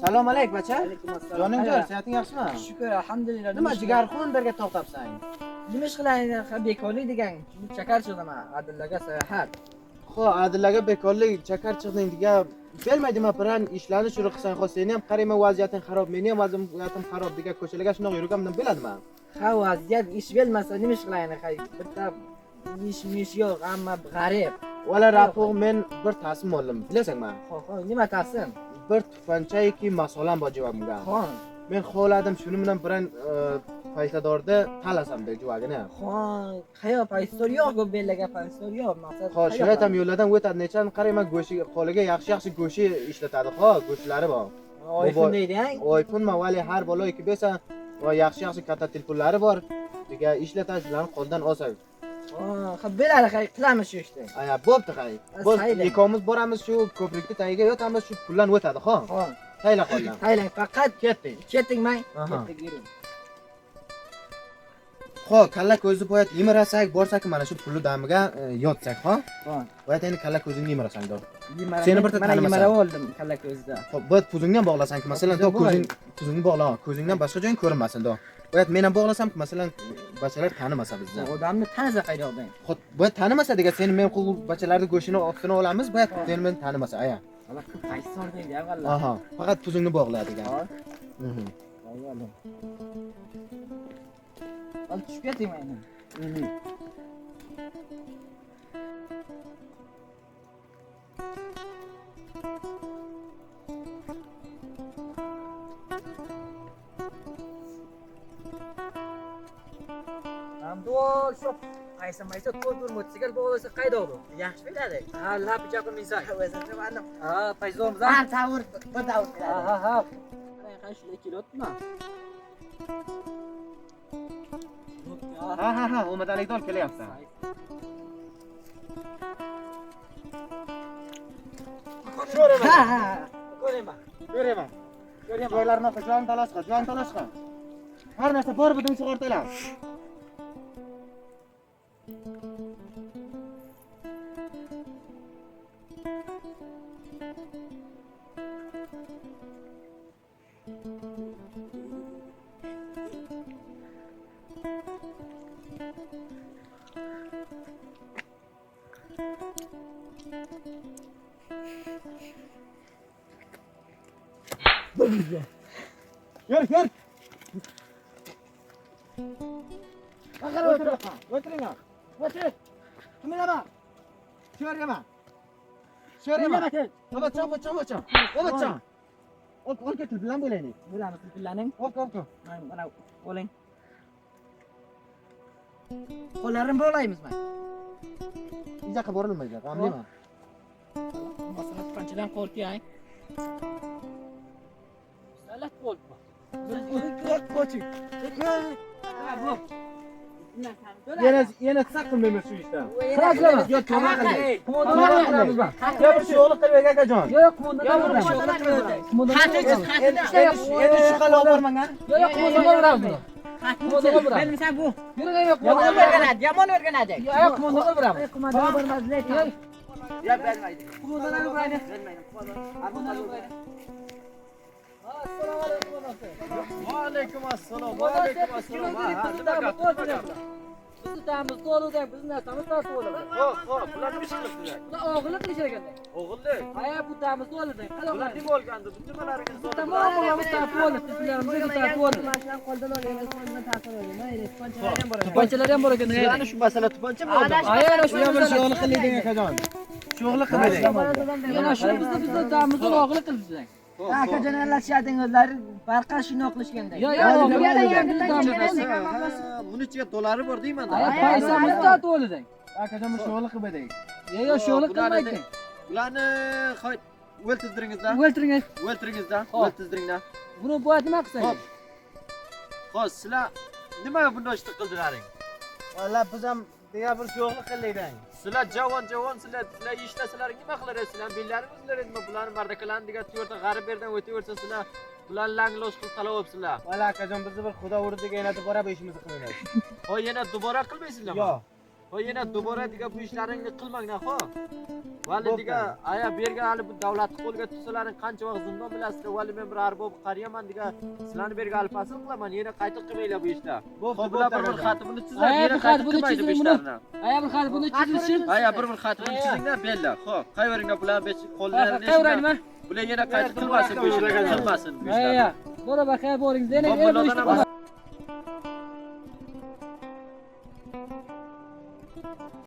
Salom alayk, bacha. Alaykum assalom. Joningjon, sihating yaxshimi? Shukr, alhamdulillah. Nima jigarxon berga to'xtabsan? Nima ish qilaylik? Bekorlik degan. Chakar chiqdima, Adillaga sayohat. Xo, Adillaga bekorlik chakar chiqding degan. Kelmaydimi biran ishlarni shuru qilsang, xo, seni ham qarayman vaziyating xarob, meni ham vaziyatim xarob degan ko'chalarga shunday yurganimdan biladimi? Ha, vaziyat ish bermasa nima ish qilaylik? Bitta ish yo'q, hamma g'arib. Wala rapoq men bir taslim oldim, bilasangmi? Xo, nima ta'sin? Bir tufanchayki masalan bor javobimga. Xon. Men xohladim shuni bilan biran paytadorda talasam deb javobini. Xon, qayo paystor yo'q, bellaga paystor yo'q, maqsad. Xo, shunday ham yo'llardan o'tadi, nechani qarayman go'shiga, qo'liga yaxshi go'shi ishlatadi, xo, go'shlari bor. Oyfun deydi-a? Oyfunma, vali har balo 2 besa va yaxshi katta telefonlari bor. Degan ishlatash bilan qo'ldan olsak. Ha, belar qilamiz shu ishni. Aya, bo'pti, qay. Biz ikkomiz boramiz shu ko'prikni tagiga yotamiz, shu puldan o'tadi, xo. Xon. Tayla qolgan. Taylang, faqat Ketdik. Ketdingmi? Aha. Ketdik, yuring. Xo, kalla ko'zni qo'yat, yimirasak, borsak mana shu pulni damiga yotsak, xo. Xon. Qo'yat endi kalla ko'zingni yimirasang do. Seni bir mana yimirab oldim kalla ko'zda. Xo'p, bu ko'zingdan bog'lasang, masalan, to ko'zingni bog'la, ko'zingdan boshqa joying ko'rinmasin do. Qo'yat men ham bog'lasam, masalan, bachalar tanimasa bizni. Odamni tanisa qayda odam? Xo'p, bu tanimasa degan seni men qul bachalarni go'shini ostidan olamiz, bu seni men tanimasa, aya. Mana ko'p paysor deydi avvallar. Aha, faqat ko'zingni bog'la degan. Mhm. Avvallar. Al tushib ketdingmi endi? Amdol shu maysa to'dur motosikl bo'lsa qayda oldi? Yaxshi biladi. Ha, lap jaqim inson. O'zimcha mandim. Ha, payzomza. Ha, tavr, bir tavr. Ha. Qay shunday kelotmi? Ha, o'madalikdan kelyapsan. Ko'raman. Ko'raman. Joylarni joyni talashqa. Har narsa bor budin sug'urtalar. Yur. O'tiring. O'tir. Kimlarga? Sho'rgama. Obatcha. Ol ketil bilan bo'laylik. Bo'lamiz billaning. Hop. Mana oling. Qo'llarini bog'laymizmi? Izoqqa borilmaydi, g'amlimi? Masalan, qanchadan qo'rqay? Salat qo'lpa. Qo'ching. Yana saqilmayman shu ishdan. Qilamiz. Yo'q, toma qilay. Yo'q, shu yo'li qilib akajon. Yo'q, qumunda. Endi shu qalay olib bormangan? Yo'q, qumunda boramiz. Bilmasam bu. Yomon o'rganadi. Yo'q, qumunda boramiz. Qumunda boramiz. Yo'q, bermaydi. Qumundalarni bermaydi. Assalomu alaykum. Va alaykum assalom. Bizni ta'miz to'lida bizni narsamiz to'lida. Xo'p, bular nima ish qilibdilar? Ular o'g'illik qilishar ekan. O'g'illik. Aya bu ta'miz to'lida. Bular nima bo'lgandi? Bu nimalarga Tamoman ta'pol, sizlarimiz ta'pol. Mashina qo'ldan olganlar qo'ldan ta'pol olgan. Tupanchalar ham bor ekan. Ana shu masala tupancha bo'ldi. Aya ana shu yo'li qiling akajon. Shu yo'li qiling. Yana shu bizni ta'miz o'g'illik qilibsizlar. Akajon aralashading o'zlari barqa shuni qilishganda. Yo'q, buni ichiga dolari bor deyman. Paysamiz ta'polida. Akajon shu yo'li qilib edik. Yo'q, shu yo'li qilmaydi. Ularni o'ltirdiringizlar. O'ltirdiringlar. Buni bo'yat nima qilsangiz? Xo'p, sizlar nima bunday ish qildilaring? Valla biz ham deya bir yo'qlik qilding. Sizlar javon sizlar ishlasizlar nima qilarsizlar? Billaringizlar nima bularni mardakalarni degan to'rtta g'arib yerdan o'taversa sizlar bularni langlos qilib talab olibsizlar. Valla akajon bizni bir xudo urdi degan yana dubora bu ishimizni qilmaymiz. Hoy yana dubora qilmaysizlarmi? Yo'q. Xo'p, yana dobora degan bu ishlaringni qilmanglar, xo'p. Vali degan aya bergan hali bu davlatni qo'lga tutsalaring qancha vaqt zindon bilasizlar. Vali men bir arbob qariyaman degan sizlarni bergan alfasil qilaman. Yana qayta qilmanglar bu ishlar. Xo'p, bular bir xatini chizinglar, yana qayta qilmaydi bu ishlarni. Aya bir xat buni chizishsin. Aya bir xatini chizinglar, bellar. Xo'p, qayveringlar bular qo'llarini. Qayveraymi? Bular yana qayta qilmasin bu ishlarni, qilmasin bu ishlarni. Aya, bora bakay boring. Yana bu ish